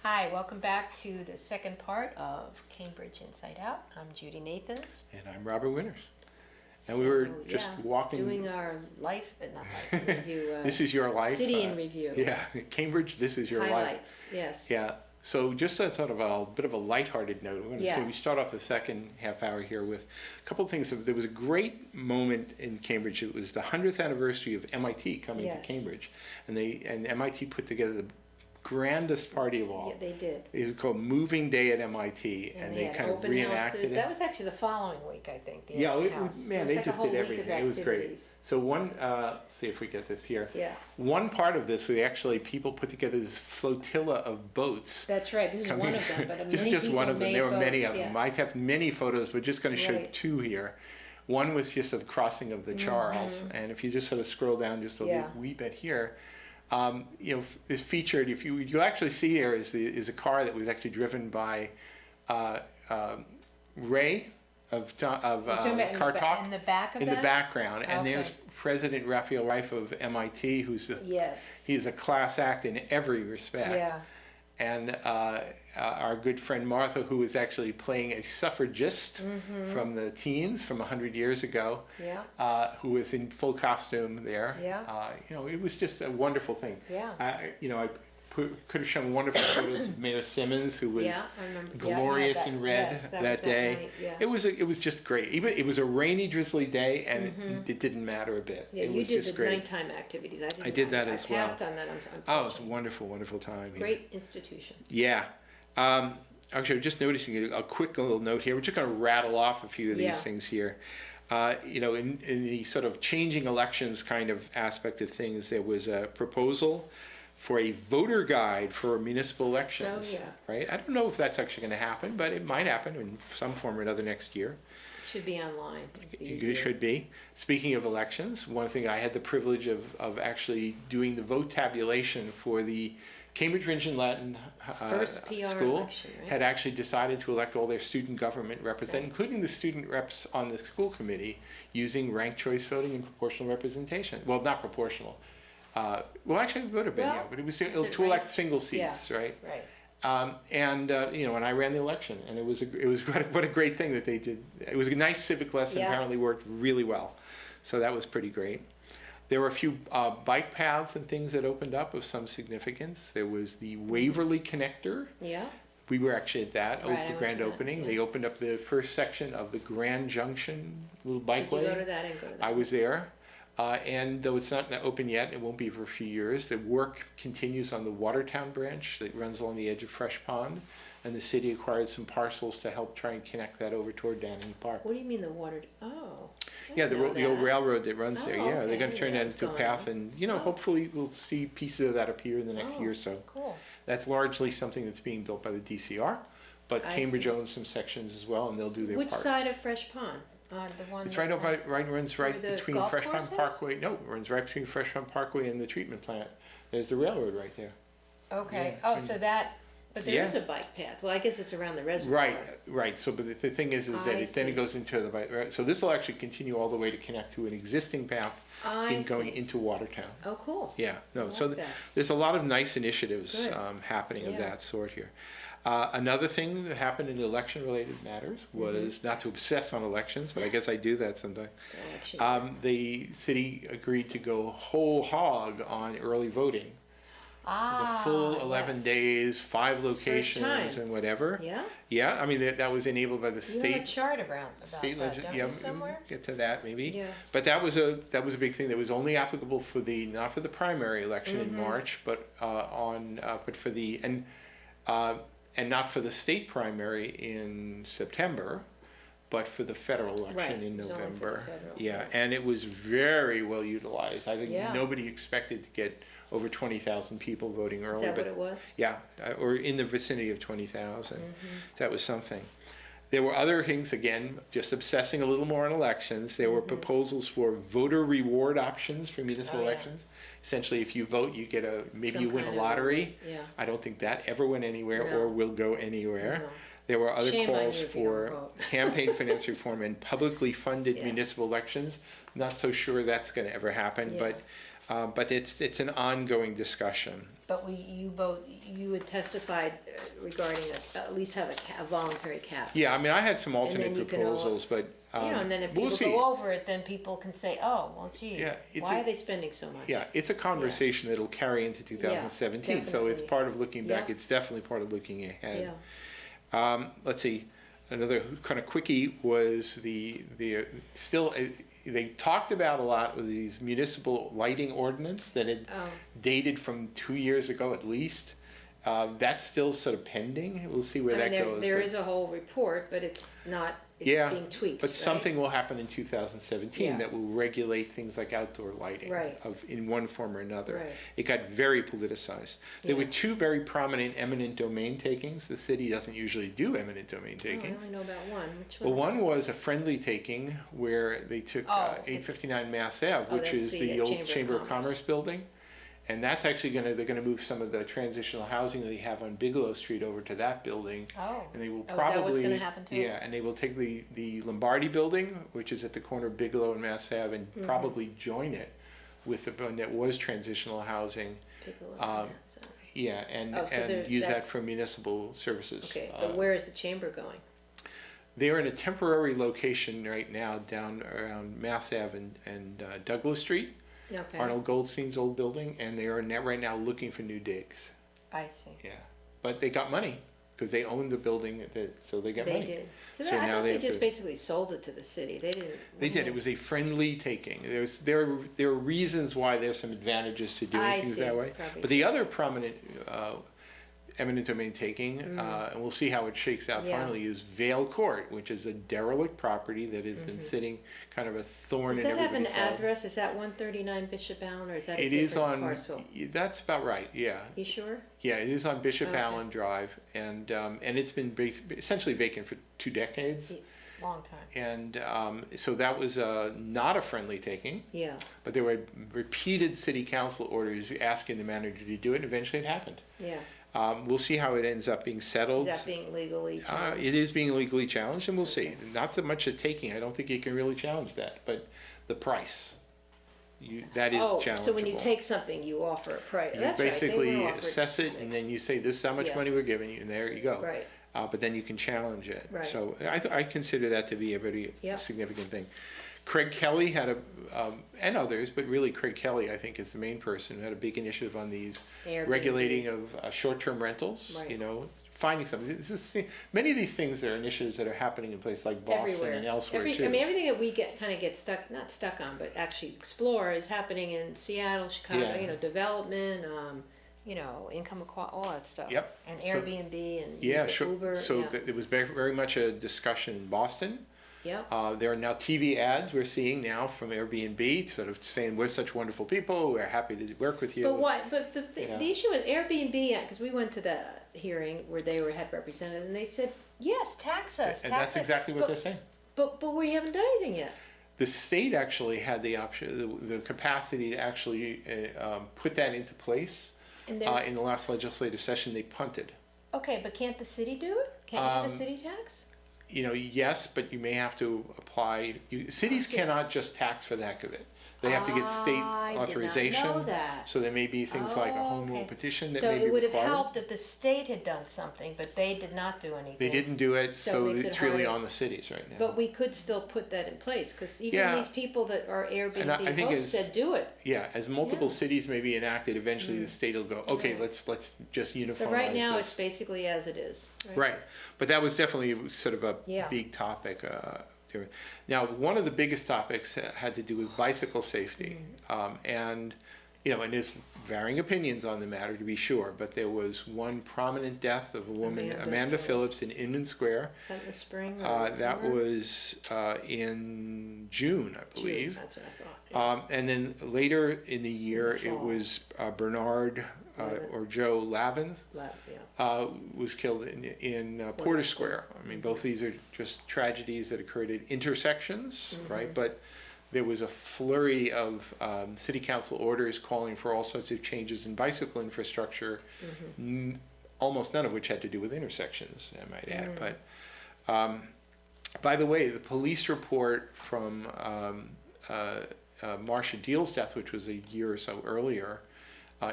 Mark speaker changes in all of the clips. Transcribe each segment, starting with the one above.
Speaker 1: Hi, welcome back to the second part of Cambridge Inside Out. I'm Judy Nathans.
Speaker 2: And I'm Robert Winters. And
Speaker 1: So,
Speaker 2: we were just
Speaker 1: yeah,
Speaker 2: walking.
Speaker 1: doing our life, but not life review.
Speaker 2: This is your life.
Speaker 1: City in review.
Speaker 2: Yeah, Cambridge, this is your life.
Speaker 1: Highlights, yes.
Speaker 2: Yeah. So just as sort of a bit of a lighthearted note, we're going to say we start off the second half hour here with a couple of things. There was a great moment in Cambridge. It was the 100th anniversary of MIT coming to Cambridge, and MIT put together the grandest party of all.
Speaker 1: Yeah, they did.
Speaker 2: It was called Moving Day at MIT, and they kind of reenacted it.
Speaker 1: That was actually the following week, I think. The
Speaker 2: man, they just did everything. It was great. So let's see if we get this here.
Speaker 1: Yeah.
Speaker 2: One part of this, people put together this flotilla of boats.
Speaker 1: That's right. This is one of them, but
Speaker 2: just one of them. There were many of
Speaker 1: them.
Speaker 2: I have many photos. We're just going to show two here. One was just a crossing of the Charles, and if you just sort of scroll down just a wee bit here. Is featured. If you actually see here is a car that was actually driven by Ray of Car Talk
Speaker 1: in the back of
Speaker 2: in the background, and there's President Raphael Reif of MIT, who's he's a class act in every respect.
Speaker 1: Yeah.
Speaker 2: And our good friend Martha, who is actually playing a suffragist from the teens from 100 years ago, who was in full costume there.
Speaker 1: Yeah.
Speaker 2: It was just a wonderful thing.
Speaker 1: Yeah.
Speaker 2: I could have shown wonderful photos of Mayor Simmons, who was glorious in red that day. It was just great. Even it was a rainy, drizzly day, and it didn't matter a bit.
Speaker 1: Yeah,
Speaker 2: it was
Speaker 1: you did
Speaker 2: just
Speaker 1: the
Speaker 2: great.
Speaker 1: nighttime activities. I
Speaker 2: did that as well.
Speaker 1: I passed on that.
Speaker 2: Oh, it was a wonderful, wonderful time.
Speaker 1: Great institution.
Speaker 2: Yeah. Actually, I'm just noticing a quick little note here. We're just going to rattle off a few of these things here. In the sort of changing elections kind of aspect of things, there was a proposal for a voter guide for municipal elections. Right? I don't know if that's actually going to happen, but it might happen in some form or another next year.
Speaker 1: It should be online.
Speaker 2: It should be. Speaking of elections, one thing I had the privilege of actually doing the vote tabulation for the Cambridge Ridge and Latin
Speaker 1: First PR
Speaker 2: School
Speaker 1: election, right?
Speaker 2: had actually decided to elect all their student government representatives, including the student reps on the school committee, using ranked choice voting and proportional representation. Well, not proportional. Actually, it would have been, but it was to elect single seats, right?
Speaker 1: Right.
Speaker 2: And I ran the election, and it was what a great thing that they did. It was a nice civic lesson. Apparently worked really well, so that was pretty great. There were a few bike paths and things that opened up of some significance. There was the Waverly Connector. Yeah. We were actually at that, the grand opening. They opened up the first section of the Grand Junction little bikeway.
Speaker 1: Did you go to that? I didn't go to that.
Speaker 2: I was there. And though it's not open yet, it won't be for a few years, the work continues on the Watertown branch that runs along the edge of Fresh Pond. And the city acquired some parcels to help try and connect that over toward Danning Park.
Speaker 1: What do you mean the water? Oh.
Speaker 2: Yeah, the old railroad that runs there. Yeah, they're going to turn that into a path, and hopefully we'll see pieces of that appear in the next year or so.
Speaker 1: Cool.
Speaker 2: That's largely something that's being built by the DCR, but Cambridge owns some sections as well, and they'll do their part.
Speaker 1: Which side of Fresh Pond? The one
Speaker 2: it's runs right between Fresh Pond Parkway. No, it runs right between Fresh Pond Parkway and the treatment plant. There's the railroad right there.
Speaker 1: Okay. But there is a bike path. Well, I guess it's around the reservoir.
Speaker 2: Right. So, but the thing is that then it goes into the bike. Right? So this will actually continue all the way to connect to an existing path going into Watertown.
Speaker 1: Oh, cool.
Speaker 2: Yeah. No. There's a lot of nice initiatives happening of that sort here. Another thing that happened in election-related matters was not to obsess on elections, but I guess I do that sometimes. The city agreed to go whole hog on early voting. The full 11 days, 5 locations, and whatever. Yeah. Yeah. I mean that was enabled by the state.
Speaker 1: You have a chart about
Speaker 2: state
Speaker 1: that, don't you, somewhere?
Speaker 2: Get to that maybe.
Speaker 1: Yeah.
Speaker 2: But that was a big thing that was only applicable for not for the primary election in March, but for the and not for the state primary in September, but for the federal election in November. And it was very well utilized. I think nobody expected to get over 20,000 people voting early.
Speaker 1: Is that what it was?
Speaker 2: Yeah, or in the vicinity of 20,000. That was something. There were other things, again, just obsessing a little more on elections. There were proposals for voter reward options for municipal elections. Essentially, if you vote, you get you win a lottery. I don't think that ever went anywhere or will go anywhere. No. There were other calls for campaign finance reform and publicly funded municipal elections. Not so sure that's going to ever happen, but But it's an ongoing discussion.
Speaker 1: But you had testified regarding at least have a voluntary cap.
Speaker 2: Yeah, I mean, I had some alternate
Speaker 1: then you can
Speaker 2: proposals, but
Speaker 1: And then if
Speaker 2: we'll
Speaker 1: people
Speaker 2: see.
Speaker 1: go over it, then people can say, oh, well, gee,
Speaker 2: Yeah,
Speaker 1: why are they spending so much?
Speaker 2: Yeah, it's a conversation that'll carry into 2017, so it's
Speaker 1: definitely.
Speaker 2: part of looking back.
Speaker 1: Yeah.
Speaker 2: It's definitely part of looking ahead.
Speaker 1: Yeah.
Speaker 2: Let's see, another kind of quickie was they talked about a lot with these municipal lighting ordinance that had dated from 2 years ago at least. That's still sort of pending. We'll see where that goes.
Speaker 1: There is a whole report, but it's not. It's being tweaked.
Speaker 2: But
Speaker 1: right?
Speaker 2: something will happen in 2017 that will regulate things like outdoor lighting in one form or another.
Speaker 1: Right.
Speaker 2: It got very politicized. There were two very prominent eminent domain takings. The city doesn't usually do eminent domain takings.
Speaker 1: I only know about one. Which one?
Speaker 2: Well, one was a friendly taking where they took 859 Mass Ave, which is the old Chamber of Commerce building. And that's actually they're gonna move some of the transitional housing that they have on Bigelow Street over to that building. And they will probably,
Speaker 1: is that what's gonna happen to it?
Speaker 2: Yeah, and they will take the Lombardi building, which is at the corner of Bigelow and Mass Ave, and probably join it with the one that was transitional housing. Yeah, and use that for municipal services.
Speaker 1: Okay, but where is the chamber going?
Speaker 2: They're in a temporary location right now down around Mass Ave and Douglas Street.
Speaker 1: Okay.
Speaker 2: Arnold Goldstein's old building, and they are right now looking for new digs.
Speaker 1: I see.
Speaker 2: Yeah, but they got money because they owned the building, so they got money.
Speaker 1: They did. So
Speaker 2: now
Speaker 1: I thought they just
Speaker 2: to,
Speaker 1: basically sold it to the city. They didn't.
Speaker 2: They did. It was a friendly taking. There are reasons why there's some advantages to doing things that way. But the other prominent eminent domain taking, and we'll see how it shakes out finally, is Vale Court, which is a derelict property that has been sitting kind of a thorn in everybody's side.
Speaker 1: Does that have an address? Is that 139 Bishop Allen, or is that a different
Speaker 2: It is on
Speaker 1: parcel?
Speaker 2: That's about right. Yeah.
Speaker 1: You sure?
Speaker 2: Yeah, it is on Bishop Allen Drive, and it's been essentially vacant for 2 decades.
Speaker 1: Long time.
Speaker 2: And so that was not a friendly taking.
Speaker 1: Yeah.
Speaker 2: But there were repeated city council orders asking the manager to do it, and eventually it happened.
Speaker 1: Yeah.
Speaker 2: We'll see how it ends up being settled.
Speaker 1: Is that being legally challenged?
Speaker 2: It is being legally challenged, and we'll see. Not so much a taking. I don't think you can really challenge that, but the price. That is challengeable.
Speaker 1: So when you take something, you offer a price.
Speaker 2: You
Speaker 1: That's
Speaker 2: basically
Speaker 1: right.
Speaker 2: assess it, and then you say, this is how much money we're giving you, and there you go.
Speaker 1: Right.
Speaker 2: But then you can challenge it.
Speaker 1: Right.
Speaker 2: So I consider that to be a very significant thing. Craig Kelly had and others, but really Craig Kelly, I think, is the main person who had a big initiative on these
Speaker 1: Airbnb.
Speaker 2: regulating of short-term rentals.
Speaker 1: Right.
Speaker 2: You know, finding something. Many of these things are initiatives that are happening in places like Boston
Speaker 1: Everywhere.
Speaker 2: and elsewhere too.
Speaker 1: I mean, everything that we get stuck, not stuck on, but actually explore is happening in Seattle, Chicago.
Speaker 2: Yeah.
Speaker 1: You know, development. Income equality, all that stuff.
Speaker 2: Yep.
Speaker 1: And
Speaker 2: So-
Speaker 1: Airbnb and
Speaker 2: Yeah, sure.
Speaker 1: Uber.
Speaker 2: So it was very much a discussion in Boston.
Speaker 1: Yeah.
Speaker 2: There are now TV ads we're seeing now from Airbnb, sort of saying we're such wonderful people, we're happy to work with you.
Speaker 1: But why? But the issue with Airbnb, because we went to that hearing where they had represented, and they said, yes, tax us.
Speaker 2: And that's exactly what they're saying.
Speaker 1: But we haven't done anything yet.
Speaker 2: The state actually had the option, the capacity to actually put that into place.
Speaker 1: And
Speaker 2: in the last legislative session, they punted.
Speaker 1: Okay, but can't the city do it? Can't you have a city tax?
Speaker 2: You know, yes, but you may have to apply. Cities cannot just tax for the heck of it. They have to get state authorization.
Speaker 1: I did not know that.
Speaker 2: So there may be things like a home rule petition that
Speaker 1: so
Speaker 2: may be
Speaker 1: it would
Speaker 2: required.
Speaker 1: have helped if the state had done something, but they did not do anything.
Speaker 2: They didn't do it, so
Speaker 1: it makes
Speaker 2: it's
Speaker 1: it
Speaker 2: really
Speaker 1: harder.
Speaker 2: on the cities right now.
Speaker 1: But we could still put that in place, because even
Speaker 2: Yeah.
Speaker 1: these people that are
Speaker 2: And I
Speaker 1: Airbnb
Speaker 2: think
Speaker 1: hosts said do it.
Speaker 2: Yeah, as multiple cities may be enacted, eventually the state will go, okay, let's just uniformize
Speaker 1: So right now
Speaker 2: this.
Speaker 1: it's basically as it is.
Speaker 2: Right, but that was definitely sort of a
Speaker 1: Yeah.
Speaker 2: big topic. Now, one of the biggest topics had to do with bicycle safety, and there's varying opinions on the matter, to be sure, but there was one prominent death of a woman, Amanda Phillips, in Inman Square.
Speaker 1: Is that in the spring or the
Speaker 2: That
Speaker 1: summer?
Speaker 2: was in June, I believe.
Speaker 1: June, that's what I thought.
Speaker 2: And then later in the year, it
Speaker 1: fall.
Speaker 2: was Bernard or Joe Lavin was killed in Porter Square. I mean, both these are just tragedies that occurred at intersections, right? But there was a flurry of city council orders calling for all sorts of changes in bicycle infrastructure, almost none of which had to do with intersections, I might add. But by the way, the police report from Marcia Deal's death, which was a year or so earlier,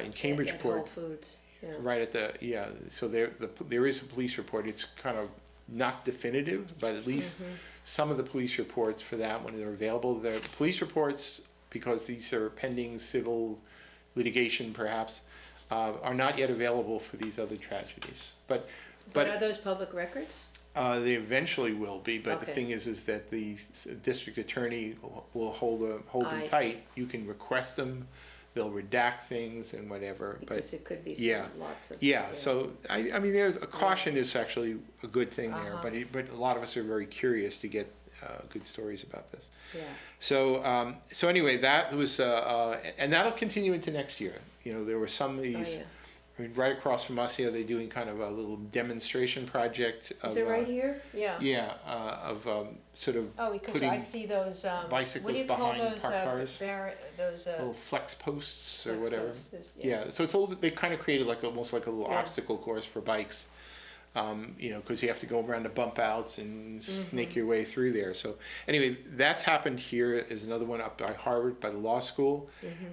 Speaker 2: in Cambridgeport.
Speaker 1: Whole Foods. Yeah.
Speaker 2: Right at so there is a police report. It's kind of not definitive, but at least some of the police reports for that one are available. The police reports, because these are pending civil litigation perhaps, are not yet available for these other tragedies. But
Speaker 1: are those public records?
Speaker 2: They eventually will be, but the
Speaker 1: Okay.
Speaker 2: thing is that the district attorney will hold them
Speaker 1: I
Speaker 2: tight.
Speaker 1: see.
Speaker 2: You can request them. They'll redact things and whatever.
Speaker 1: Because it could be lots of.
Speaker 2: So I mean, there's a caution is actually a good thing there, but a lot of us are very curious to get good stories about this.
Speaker 1: Yeah.
Speaker 2: So anyway, that was and that'll continue into next year. You know, there were some of these. I mean, right across from us here, they're doing kind of a little demonstration project.
Speaker 1: Is it right here? Yeah.
Speaker 2: Yeah, sort of
Speaker 1: Because
Speaker 2: putting
Speaker 1: I see those,
Speaker 2: bicycles
Speaker 1: what do you call
Speaker 2: behind
Speaker 1: those,
Speaker 2: parked cars.
Speaker 1: those,
Speaker 2: little flex posts or
Speaker 1: flex
Speaker 2: whatever.
Speaker 1: posts,
Speaker 2: Yeah, so it's a little bit, they kind of created like almost like a little
Speaker 1: Yeah.
Speaker 2: obstacle course for bikes. You know, because you have to go around the bump outs and snake your way through there. So anyway, that's happened here. Is another one up by Harvard, by the law school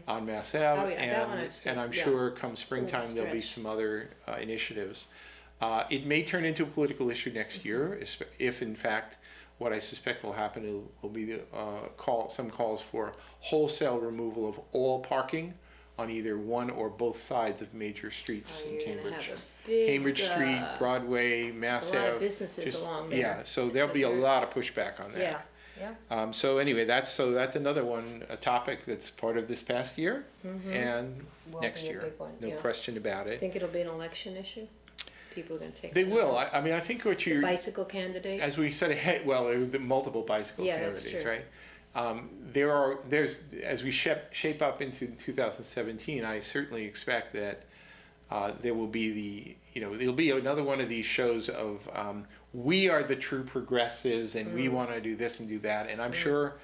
Speaker 2: on Mass Ave.
Speaker 1: Oh, yeah, that one I've seen,
Speaker 2: and I'm
Speaker 1: yeah.
Speaker 2: sure come springtime there'll be
Speaker 1: stretch.
Speaker 2: some other initiatives. It may turn into a political issue next year, if in fact what I suspect will happen will be some calls for wholesale removal of all parking on either one or both sides of major streets in
Speaker 1: You're gonna
Speaker 2: Cambridge.
Speaker 1: have a big,
Speaker 2: Cambridge Street, Broadway, Mass
Speaker 1: there's a lot of
Speaker 2: Ave.
Speaker 1: businesses along there.
Speaker 2: Yeah, so there'll be a lot of pushback on that.
Speaker 1: Yeah.
Speaker 2: So anyway, that's another one, a topic that's part of this past year and
Speaker 1: Will
Speaker 2: next
Speaker 1: be a
Speaker 2: year.
Speaker 1: big one,
Speaker 2: No
Speaker 1: yeah.
Speaker 2: question about it.
Speaker 1: Think it'll be an election issue? People are gonna take.
Speaker 2: They
Speaker 1: that
Speaker 2: will.
Speaker 1: on.
Speaker 2: I mean, I think what
Speaker 1: The
Speaker 2: you're,
Speaker 1: bicycle candidate?
Speaker 2: as we said, well, there were multiple bicycle
Speaker 1: Yeah, that's
Speaker 2: candidates,
Speaker 1: true.
Speaker 2: right? There's as we shape up into 2017, I certainly expect that there will be it'll be another one of these shows of we are the true progressives and we want to do this and do that, and I'm sure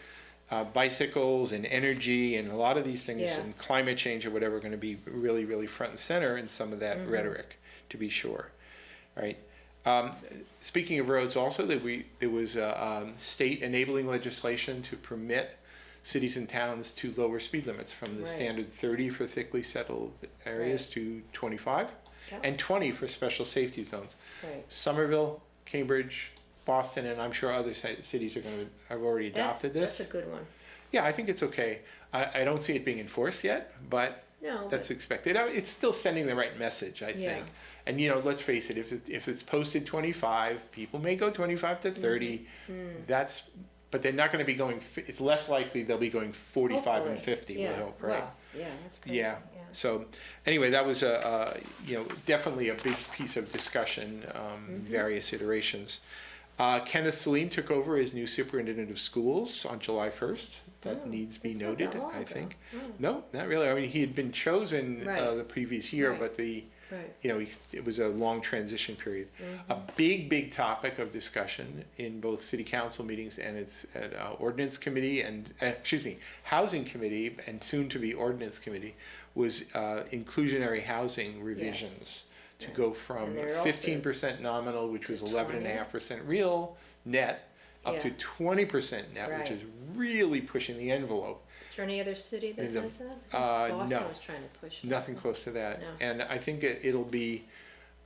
Speaker 2: bicycles and energy and a lot of these things
Speaker 1: Yeah.
Speaker 2: and climate change or whatever are going to be really, really front and center in some of that rhetoric, to be sure, right? Speaking of roads, also there was state enabling legislation to permit cities and towns to lower speed limits from the
Speaker 1: Right.
Speaker 2: standard 30 for thickly settled areas
Speaker 1: Right.
Speaker 2: to 25,
Speaker 1: Yeah.
Speaker 2: and 20 for special safety zones.
Speaker 1: Right.
Speaker 2: Somerville, Cambridge, Boston, and I'm sure other cities are going to have already adopted this.
Speaker 1: That's a good one.
Speaker 2: Yeah, I think it's okay. I don't see it being enforced yet, but
Speaker 1: No,
Speaker 2: that's
Speaker 1: but
Speaker 2: expected. It's still sending the right message, I
Speaker 1: Yeah.
Speaker 2: think. And let's face it, if it's posted 25, people may go 25 to 30. But they're not going to be going. It's less likely they'll be going 45 and
Speaker 1: hopefully.
Speaker 2: 50.
Speaker 1: Yeah.
Speaker 2: We hope, right?
Speaker 1: Wow. Yeah, that's crazy.
Speaker 2: Yeah. So anyway, that was definitely a big piece of discussion, various iterations. Kenneth Salim took over as new superintendent of schools on July 1st. That needs to be
Speaker 1: it's not
Speaker 2: noted,
Speaker 1: that long
Speaker 2: I
Speaker 1: ago.
Speaker 2: think.
Speaker 1: Oh.
Speaker 2: No, not really. I mean, he had been chosen
Speaker 1: Right.
Speaker 2: the previous year,
Speaker 1: Right.
Speaker 2: but
Speaker 1: Right.
Speaker 2: it was a long transition period. A big topic of discussion in both city council meetings and its ordinance committee and housing committee and soon to be ordinance committee was inclusionary housing revisions to go from
Speaker 1: And they're
Speaker 2: 15% nominal, which was 11.5% real net, up to
Speaker 1: Yeah.
Speaker 2: 20% net, which
Speaker 1: Right.
Speaker 2: is really pushing the envelope.
Speaker 1: Is there any other city that
Speaker 2: Is it-
Speaker 1: does that?
Speaker 2: no.
Speaker 1: Boston was trying to push.
Speaker 2: Nothing close to that.
Speaker 1: No.
Speaker 2: And I think it'll be,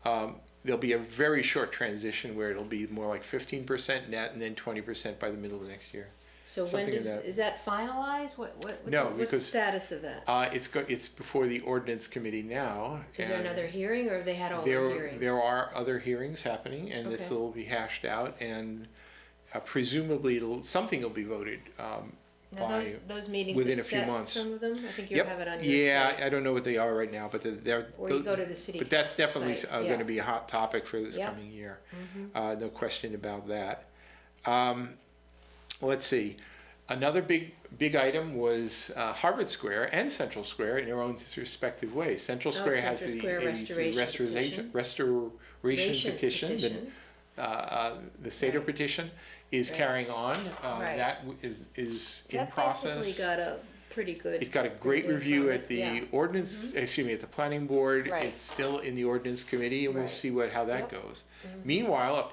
Speaker 2: there'll be a very short transition where it'll be more like 15% net and then 20% by the middle of next year.
Speaker 1: So when
Speaker 2: something
Speaker 1: does,
Speaker 2: in that-
Speaker 1: is that finalized?
Speaker 2: No,
Speaker 1: what's the
Speaker 2: because-
Speaker 1: status of that?
Speaker 2: It's before the ordinance committee now.
Speaker 1: Is there
Speaker 2: and
Speaker 1: another hearing or have they had all the hearings?
Speaker 2: There are other hearings happening and this
Speaker 1: Okay.
Speaker 2: will be hashed out and presumably something will be voted
Speaker 1: Now
Speaker 2: by,
Speaker 1: those meetings
Speaker 2: within
Speaker 1: have
Speaker 2: a few
Speaker 1: set
Speaker 2: months.
Speaker 1: some of them? I think you
Speaker 2: Yep.
Speaker 1: have it on your
Speaker 2: Yeah,
Speaker 1: site.
Speaker 2: I don't know what they are right now, but they're.
Speaker 1: Or you go to the city
Speaker 2: But that's definitely
Speaker 1: site,
Speaker 2: going
Speaker 1: yeah.
Speaker 2: to be a hot topic for this
Speaker 1: Yeah.
Speaker 2: coming year. No question about that. Let's see. Another big item was Harvard Square and Central Square in their own respective ways. Central Square has
Speaker 1: Central
Speaker 2: the
Speaker 1: Square restoration
Speaker 2: restoration petition. The Seder
Speaker 1: Right.
Speaker 2: petition is
Speaker 1: Right.
Speaker 2: carrying on.
Speaker 1: Right.
Speaker 2: That is in
Speaker 1: That
Speaker 2: process.
Speaker 1: basically got a pretty good.
Speaker 2: It got a great
Speaker 1: review
Speaker 2: review
Speaker 1: from
Speaker 2: at
Speaker 1: it,
Speaker 2: the
Speaker 1: yeah.
Speaker 2: ordinance, excuse me, at the planning board.
Speaker 1: Right.
Speaker 2: It's still in the ordinance committee, and we'll
Speaker 1: Right.
Speaker 2: see how that
Speaker 1: Yep.
Speaker 2: goes. Meanwhile, up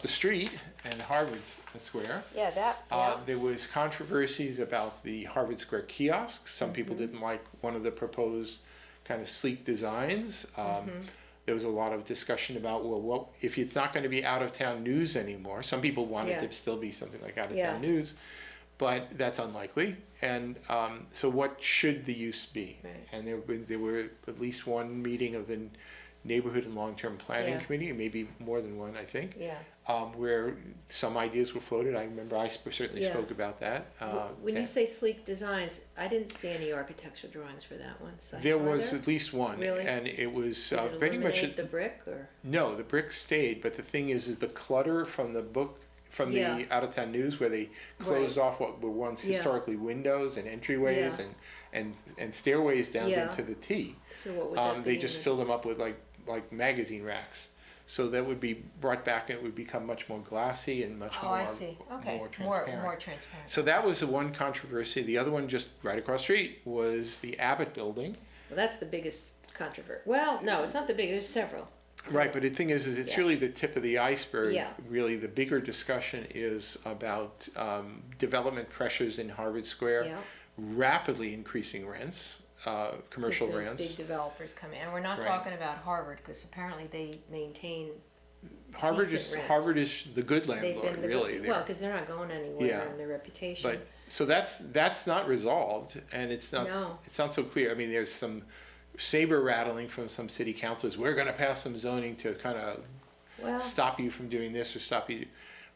Speaker 2: the street in Harvard Square,
Speaker 1: Yeah, that,
Speaker 2: there was controversies about the Harvard Square kiosks. Some people
Speaker 1: Mm-hmm.
Speaker 2: didn't like one of the proposed kind of sleek designs. There was a lot of discussion about, well, what if it's not going to be out-of-town news anymore? Some people want it
Speaker 1: Yeah.
Speaker 2: to still be something like out-of-town
Speaker 1: Yeah.
Speaker 2: news, but that's unlikely. And so what should the use be?
Speaker 1: Right.
Speaker 2: And there were at least one meeting of the Neighborhood and Long-Term Planning
Speaker 1: Yeah.
Speaker 2: Committee, maybe more than one, I think,
Speaker 1: yeah.
Speaker 2: where some ideas were floated. I remember I certainly
Speaker 1: Yeah.
Speaker 2: spoke about that.
Speaker 1: When you say sleek designs, I didn't see any architectural drawings for that one. So
Speaker 2: there
Speaker 1: are
Speaker 2: was
Speaker 1: there?
Speaker 2: at least one,
Speaker 1: Really?
Speaker 2: and it was
Speaker 1: Did it
Speaker 2: pretty much
Speaker 1: eliminate the brick or?
Speaker 2: no. The brick stayed, but the thing is the clutter from the book from
Speaker 1: Yeah.
Speaker 2: the out of town news where they closed off what were once
Speaker 1: Yeah.
Speaker 2: historically windows and entryways
Speaker 1: Yeah.
Speaker 2: and stairways down
Speaker 1: Yeah.
Speaker 2: into the T.
Speaker 1: So what would that
Speaker 2: They
Speaker 1: be
Speaker 2: just
Speaker 1: in
Speaker 2: filled them up with like magazine racks. So that would be brought back and it would become much more glassy and much
Speaker 1: Oh,
Speaker 2: more,
Speaker 1: I see. Okay.
Speaker 2: more transparent.
Speaker 1: More transparent.
Speaker 2: So that was the one controversy. The other one just right across the street was the Abbott building.
Speaker 1: Well, that's the biggest controversy. Well, no, it's not the big. There's several.
Speaker 2: Right, but the thing is it's
Speaker 1: Yeah.
Speaker 2: really the tip of the iceberg.
Speaker 1: Yeah.
Speaker 2: Really, the bigger discussion is about development pressures in Harvard Square,
Speaker 1: Yeah.
Speaker 2: rapidly increasing rents, commercial
Speaker 1: Because those
Speaker 2: rents.
Speaker 1: big developers come in, and we're not
Speaker 2: Right.
Speaker 1: talking about Harvard because apparently they maintain.
Speaker 2: Harvard
Speaker 1: decent rents.
Speaker 2: Harvard is the good
Speaker 1: They've
Speaker 2: landlord,
Speaker 1: been the
Speaker 2: really.
Speaker 1: well, because they're not going anywhere
Speaker 2: Yeah.
Speaker 1: in their reputation.
Speaker 2: But so that's not resolved, and it's not
Speaker 1: No.
Speaker 2: so clear. I mean, there's some saber rattling from some city councilors. We're going to pass some zoning to kind of
Speaker 1: well,
Speaker 2: stop you from doing this or stop you.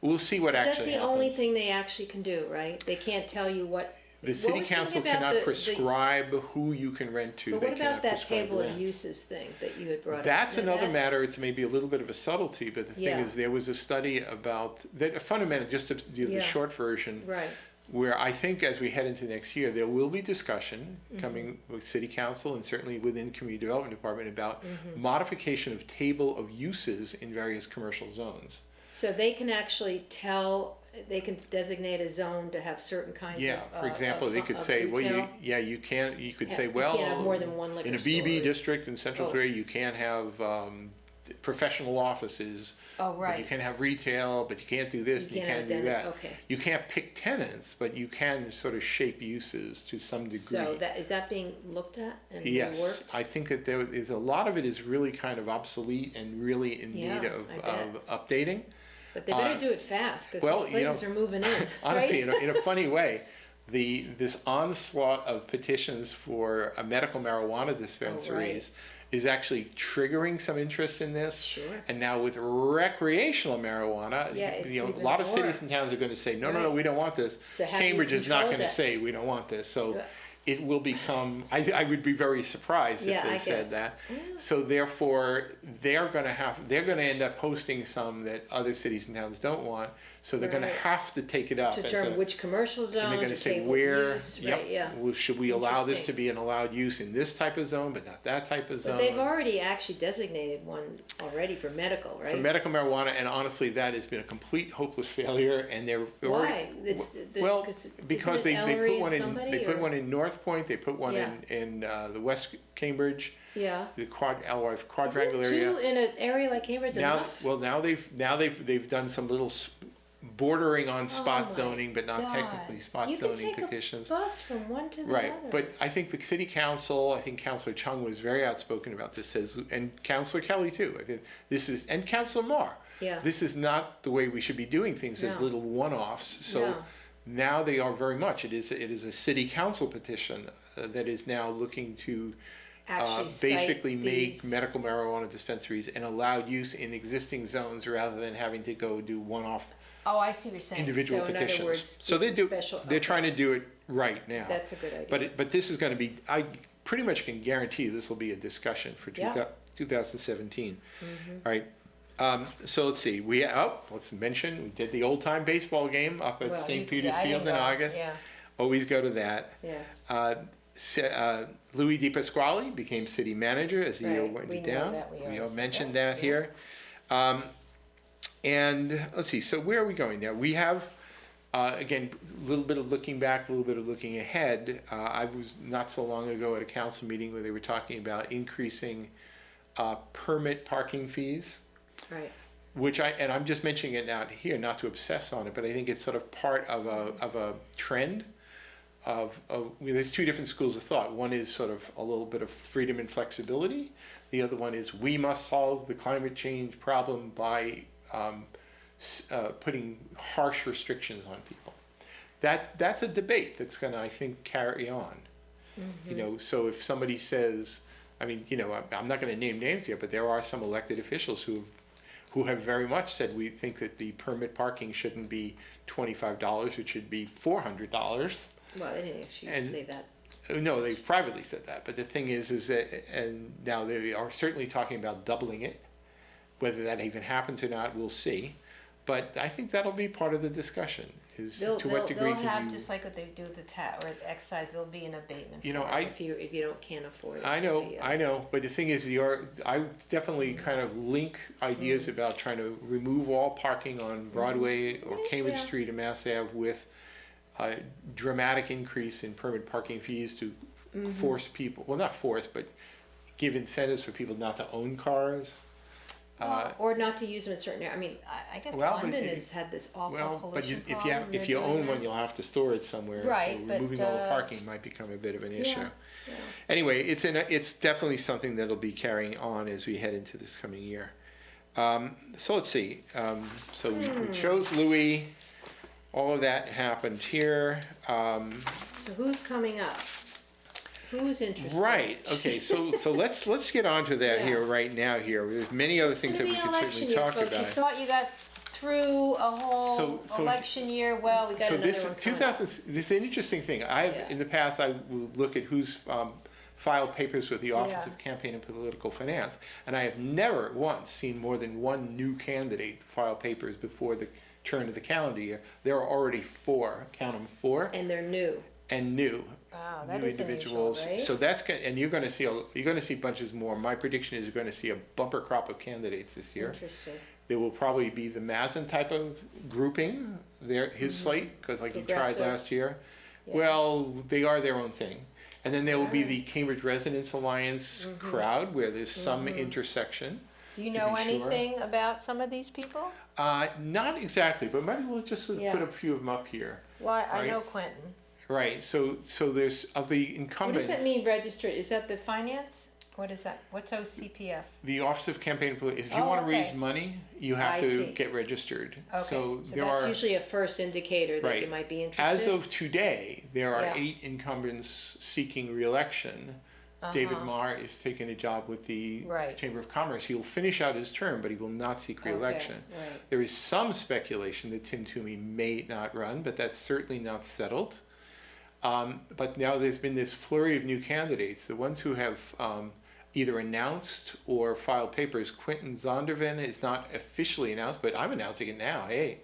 Speaker 2: We'll see what
Speaker 1: that's
Speaker 2: actually
Speaker 1: the
Speaker 2: happens.
Speaker 1: only thing they actually can do, right? They can't tell you what.
Speaker 2: The
Speaker 1: what
Speaker 2: city
Speaker 1: was the
Speaker 2: council
Speaker 1: thing about
Speaker 2: cannot
Speaker 1: the-
Speaker 2: prescribe who you can rent to.
Speaker 1: But
Speaker 2: They
Speaker 1: what
Speaker 2: cannot
Speaker 1: about that
Speaker 2: prescribe
Speaker 1: table of
Speaker 2: rents.
Speaker 1: uses thing that you had brought up?
Speaker 2: That's
Speaker 1: Now
Speaker 2: another
Speaker 1: that-
Speaker 2: matter. It's maybe a little bit of a subtlety, but the thing
Speaker 1: Yeah.
Speaker 2: is, there was a study about that. Fundamentally, just to do
Speaker 1: Yeah.
Speaker 2: the short version,
Speaker 1: Right.
Speaker 2: where I think as we head into next year, there will be discussion
Speaker 1: Mm-hmm.
Speaker 2: coming with city council and certainly within community development department about
Speaker 1: Mm-hmm.
Speaker 2: modification of table of uses in various commercial zones.
Speaker 1: So they can actually tell. They can designate a zone to have certain kinds
Speaker 2: Yeah,
Speaker 1: of.
Speaker 2: for example, they could say, well,
Speaker 1: retail.
Speaker 2: you can't, you could
Speaker 1: Yeah,
Speaker 2: say,
Speaker 1: you
Speaker 2: well,
Speaker 1: can't have more than one liquor
Speaker 2: in a BB
Speaker 1: store.
Speaker 2: district in Central
Speaker 1: Oh.
Speaker 2: Korea, you can't have professional offices.
Speaker 1: Oh,
Speaker 2: But you
Speaker 1: right.
Speaker 2: can have retail, but you can't do this,
Speaker 1: You
Speaker 2: and you
Speaker 1: can't
Speaker 2: can't do that.
Speaker 1: okay.
Speaker 2: You can't pick tenants, but you can sort of shape uses to some degree.
Speaker 1: So is that being looked at and
Speaker 2: Yes,
Speaker 1: worked?
Speaker 2: I think that there is a lot of it is really kind of obsolete and really in
Speaker 1: Yeah,
Speaker 2: need of,
Speaker 1: I bet.
Speaker 2: updating.
Speaker 1: But they better do it fast because
Speaker 2: well,
Speaker 1: these
Speaker 2: you know,
Speaker 1: places are moving in.
Speaker 2: Honestly,
Speaker 1: right?
Speaker 2: in a funny way, this onslaught of petitions for medical marijuana dispensaries is actually triggering some interest in this.
Speaker 1: Sure.
Speaker 2: And now with recreational marijuana,
Speaker 1: Yeah, it's
Speaker 2: a
Speaker 1: even
Speaker 2: lot of
Speaker 1: more.
Speaker 2: cities and towns are going to say, no,
Speaker 1: Right.
Speaker 2: we don't want this.
Speaker 1: So how do you
Speaker 2: Cambridge is not
Speaker 1: control
Speaker 2: going to
Speaker 1: that?
Speaker 2: say we don't want this. So
Speaker 1: Yeah.
Speaker 2: it will become, I would be very surprised
Speaker 1: Yeah,
Speaker 2: if they
Speaker 1: I
Speaker 2: said
Speaker 1: guess.
Speaker 2: that.
Speaker 1: Yeah.
Speaker 2: So therefore, they're going to end up hosting some that other cities and towns don't want. So they're going
Speaker 1: Right.
Speaker 2: to have to take it up.
Speaker 1: To
Speaker 2: as
Speaker 1: determine
Speaker 2: a-
Speaker 1: which commercial zone,
Speaker 2: and they're going to
Speaker 1: to
Speaker 2: say
Speaker 1: table
Speaker 2: where,
Speaker 1: use,
Speaker 2: yep,
Speaker 1: right, yeah.
Speaker 2: well, should we allow this to
Speaker 1: Interesting.
Speaker 2: be an allowed use in this type of zone, but not that type of zone?
Speaker 1: But they've already actually designated one already for medical, right?
Speaker 2: For medical marijuana, and honestly, that has been a complete hopeless failure, and they're already.
Speaker 1: Why? It's
Speaker 2: Well,
Speaker 1: 'cause
Speaker 2: because
Speaker 1: isn't it
Speaker 2: they
Speaker 1: Ellery
Speaker 2: put one
Speaker 1: and
Speaker 2: in,
Speaker 1: somebody,
Speaker 2: they put
Speaker 1: or-
Speaker 2: one in North Point, they put one
Speaker 1: Yeah.
Speaker 2: in the West Cambridge,
Speaker 1: Yeah.
Speaker 2: the quadrangle
Speaker 1: Isn't
Speaker 2: area.
Speaker 1: two in an area like Cambridge
Speaker 2: Now,
Speaker 1: enough?
Speaker 2: well, now they've done some little bordering on spot
Speaker 1: Oh my
Speaker 2: zoning, but not
Speaker 1: God.
Speaker 2: technically spot
Speaker 1: You can
Speaker 2: zoning
Speaker 1: take a
Speaker 2: petitions.
Speaker 1: bus from one to the
Speaker 2: Right,
Speaker 1: other.
Speaker 2: but I think the city council, I think Councilor Chung was very outspoken about this, says, and Councilor Kelly too, I think this is, and Councilor Marr.
Speaker 1: Yeah.
Speaker 2: This is not the way we should be doing things as
Speaker 1: No.
Speaker 2: little one-offs, so
Speaker 1: No.
Speaker 2: now they are very much, it is a city council petition that is now looking to
Speaker 1: Actually cite
Speaker 2: basically make
Speaker 1: these-
Speaker 2: medical marijuana dispensaries an allowed use in existing zones rather than having to go do one-off
Speaker 1: Oh, I see what you're saying.
Speaker 2: individual
Speaker 1: so
Speaker 2: petitions.
Speaker 1: In other words,
Speaker 2: So they do,
Speaker 1: special,
Speaker 2: they're
Speaker 1: okay.
Speaker 2: trying to do it right now.
Speaker 1: That's a good idea.
Speaker 2: But this is gonna be, I pretty much can guarantee this will be a discussion for
Speaker 1: Yeah.
Speaker 2: 2017.
Speaker 1: Mm-hmm.
Speaker 2: All right, so let's see, let's mention, we did the old-time baseball game up at
Speaker 1: Well,
Speaker 2: St.
Speaker 1: you-
Speaker 2: Peter's
Speaker 1: I
Speaker 2: Field
Speaker 1: didn't
Speaker 2: in
Speaker 1: go.
Speaker 2: August.
Speaker 1: Yeah,
Speaker 2: Always go to that.
Speaker 1: yeah.
Speaker 2: Louis DiPasquale became city manager as the year
Speaker 1: Right,
Speaker 2: went
Speaker 1: we know
Speaker 2: down.
Speaker 1: that, we
Speaker 2: We all
Speaker 1: always-
Speaker 2: mentioned
Speaker 1: yeah,
Speaker 2: that
Speaker 1: yeah.
Speaker 2: here. And let's see, so where are we going now? We have Again, a little bit of looking back, a little bit of looking ahead. I was not so long ago at a council meeting where they were talking about increasing permit parking fees.
Speaker 1: Right.
Speaker 2: Which I'm just mentioning it out here, not to obsess on it, but I think it's sort of part of a trend there's two different schools of thought. One is sort of a little bit of freedom and flexibility. The other one is we must solve the climate change problem by putting harsh restrictions on people. That's a debate that's going to, I think, carry on. Mm-hmm. So if somebody says, I'm not going to name names here, but there are some elected officials who have very much said we think that the permit parking shouldn't be $25, it should be $400.
Speaker 1: Well, they didn't actually say that.
Speaker 2: No, they've privately said that. But the thing is that, and now they are certainly talking about doubling it. Whether that even happens or not, we'll see. But I think that'll be part of the discussion. To what degree
Speaker 1: they'll have, just like what they do with the tax or the excise, there'll be an abatement. If you can't afford it.
Speaker 2: I know. But the thing is, I definitely kind of link ideas about trying to remove all parking on Broadway or Cambridge Street and Mass Ave with a dramatic increase in permit parking fees to force people, well, not force, but give incentives for people not to own cars.
Speaker 1: Or not to use them in certain areas. I guess London has had this awful pollution problem.
Speaker 2: If you own one, you'll have to store it somewhere.
Speaker 1: Right,
Speaker 2: so removing all the parking might become a bit of an issue. Yeah. Anyway, it's definitely something that'll be carrying on as we head into this coming year. So let's see. So we chose Louis. All of that happened here.
Speaker 1: So who's coming up? Who's interested?
Speaker 2: Right. Okay. So let's get on to that here right now. Here, there's many other things that we could certainly talk about.
Speaker 1: You thought you got through a whole election year. Well, we got another one coming up. This is an interesting thing. In the past I will look at who's filed papers with the Office of Campaign and Political Finance, and I have never once seen more than one new candidate file papers before the turn of the calendar year. There are already 4. Count them 4. And they're new.
Speaker 2: And new.
Speaker 1: Wow, that
Speaker 2: new
Speaker 1: is
Speaker 2: individuals.
Speaker 1: Unusual, right?
Speaker 2: So that's good, and you're going to see bunches more. My prediction is you're going to see a bumper crop of candidates this year.
Speaker 1: Interesting.
Speaker 2: There will probably be the Mazin type of grouping, his slate, because he tried last year. Yeah. Well, they are their own thing. And then there will be the Cambridge Residents Alliance crowd, where there's some intersection.
Speaker 1: Do you know anything about some of these people?
Speaker 2: Not exactly, but maybe we'll just put a few of them up here.
Speaker 1: Well, I know Quentin.
Speaker 2: Right. So there's of the incumbents.
Speaker 1: What does that mean, registered? Is that the finance? What is that? What's OCPF?
Speaker 2: The Office of Campaign and Political. If you want to raise money, you have to get registered.
Speaker 1: Okay. So that's usually a first indicator that you might be interested.
Speaker 2: As of today, there are 8 incumbents seeking re-election. David Marr is taking a job with the Chamber of Commerce. He will finish out his term, but he will not seek re-election.
Speaker 1: Okay. Right.
Speaker 2: There is some speculation that Tim Toomey may not run, but that's certainly not settled. But now there's been this flurry of new candidates. The ones who have either announced or filed papers. Quentin Zondervan is not officially announced, but I'm announcing it now. Hey,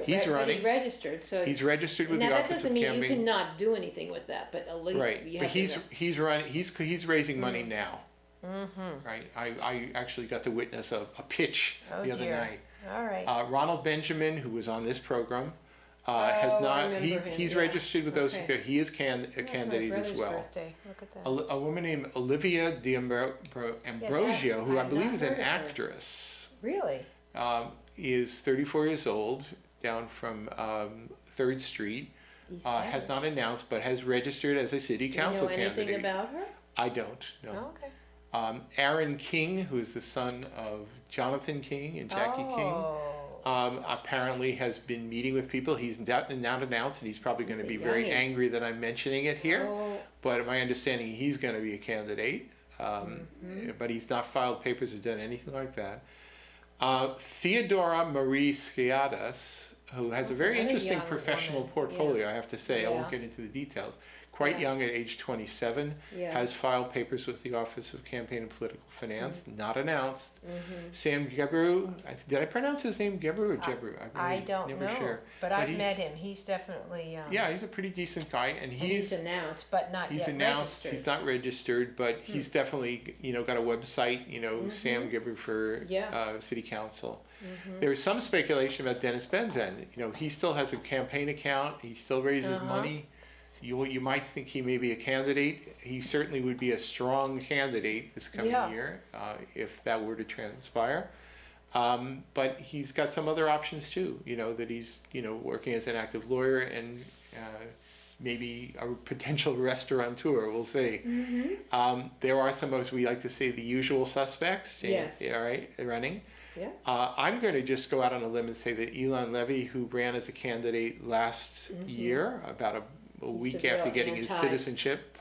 Speaker 2: he's running.
Speaker 1: He's registered, so
Speaker 2: he's registered with the Office of Campaign.
Speaker 1: Now that doesn't mean you cannot do anything with that, but
Speaker 2: but he's running. He's raising money now. Right. I actually got to witness a pitch the other night.
Speaker 1: All right.
Speaker 2: Ronald Benjamin, who was on this program. Has not. He's registered with those. He is a candidate as well.
Speaker 1: Birthday. Look at that.
Speaker 2: A woman named Olivia D'Ambrosio, who I believe is an actress.
Speaker 1: Really?
Speaker 2: Is 34 years old, down from 3rd Street. Has not announced, but has registered as a city council candidate.
Speaker 1: Do you know anything about her?
Speaker 2: I don't. No.
Speaker 1: Oh, okay.
Speaker 2: Aaron King, who is the son of Jonathan King and Jackie King. Apparently has been meeting with people. He's not announced, and he's probably going to be very angry that I'm mentioning it here. But my understanding, he's going to be a candidate. But he's not filed papers or done anything like that. Theodora Marie Skiadas, who has a very interesting professional portfolio, I have to say. I won't get into the details.
Speaker 1: quite young at age 27, has filed papers with the Office of Campaign and Political Finance, not announced. Sam Gebru, did I pronounce his name Gebru or Gebru?
Speaker 3: I don't
Speaker 1: never
Speaker 3: know,
Speaker 1: sure.
Speaker 3: but I've met him. He's definitely...
Speaker 1: yeah, he's a pretty decent guy, and
Speaker 3: he's announced, but not
Speaker 1: he's
Speaker 3: yet
Speaker 1: announced,
Speaker 3: registered.
Speaker 1: he's not registered, but he's definitely, got a website, Sam Gebru for City Council. There was some speculation about Dennis Benzen. He still has a campaign account, he still raises money. You might think he may be a candidate. He certainly would be a strong candidate this coming year if that were to transpire. But he's got some other options too, that he's, working as an active lawyer and maybe a potential restaurateur, we'll see. There are some, as we like to say, the usual suspects, all right, running.
Speaker 3: Yeah.
Speaker 1: I'm going to just go out on a limb and say that Elon Levy, who ran as a candidate last year, about a week after getting his citizenship,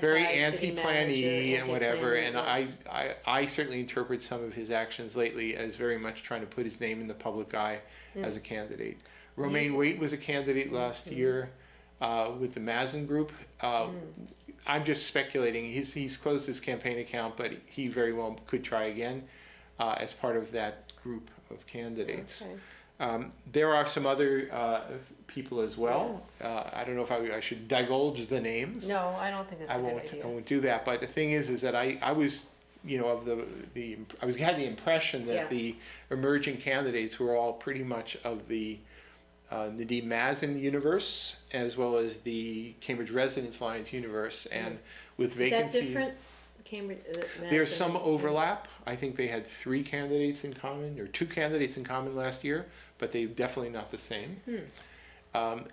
Speaker 1: very anti-Plan E and whatever, and I certainly interpret some of his actions lately as very much trying to put his name in the public eye as a candidate. Romaine Waite was a candidate last year with the Mazen group. I'm just speculating. He's closed his campaign account, but he very well could try again as part of that group of candidates. There are some other people as well. I don't know if I should divulge the names.
Speaker 3: No, I don't think that's a good idea.
Speaker 1: I won't do that. But the thing is that I was, of had the impression that the emerging candidates were all pretty much of the Mazen universe as well as the Cambridge Residence Alliance universe, and with vacancies.
Speaker 3: Is that different? Cambridge,
Speaker 1: there's some overlap. I think they had 3 candidates in common, or 2 candidates in common last year, but they're definitely not the same. So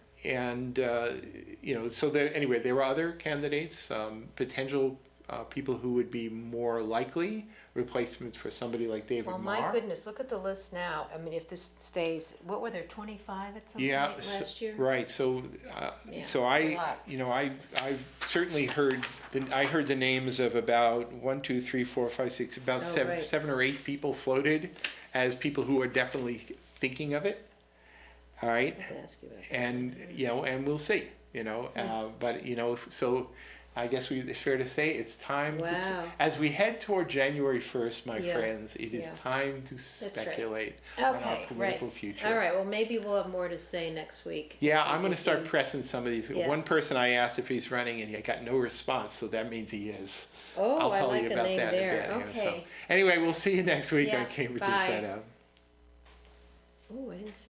Speaker 1: there were other candidates, potential people who would be more likely replacements for somebody like David Marr.
Speaker 3: Well, my goodness, look at the list now. I mean, if this stays, what were there, 25 at some point last year?
Speaker 1: Right. So I certainly heard the names of about 1, 2, 3, 4, 5, 6, about 7 or 8 people floated as people who are definitely thinking of it. All right.
Speaker 3: I have to ask you about that.
Speaker 1: And and we'll see. But so. I guess it's fair to say it's time as we head toward January 1st, my friends, it is time to speculate on our political future.
Speaker 3: All right, well, maybe we'll have more to say next week.
Speaker 1: Yeah, I'm going to start pressing some of these. One person I asked if he's running and I got no response, so that means he is.
Speaker 3: Oh,
Speaker 1: I'll tell
Speaker 3: I like
Speaker 1: you about that
Speaker 3: there.
Speaker 1: in a bit.
Speaker 3: Okay.
Speaker 1: So, anyway, we'll see you next week on Cambridge InsideOut.
Speaker 3: Oh, I didn't see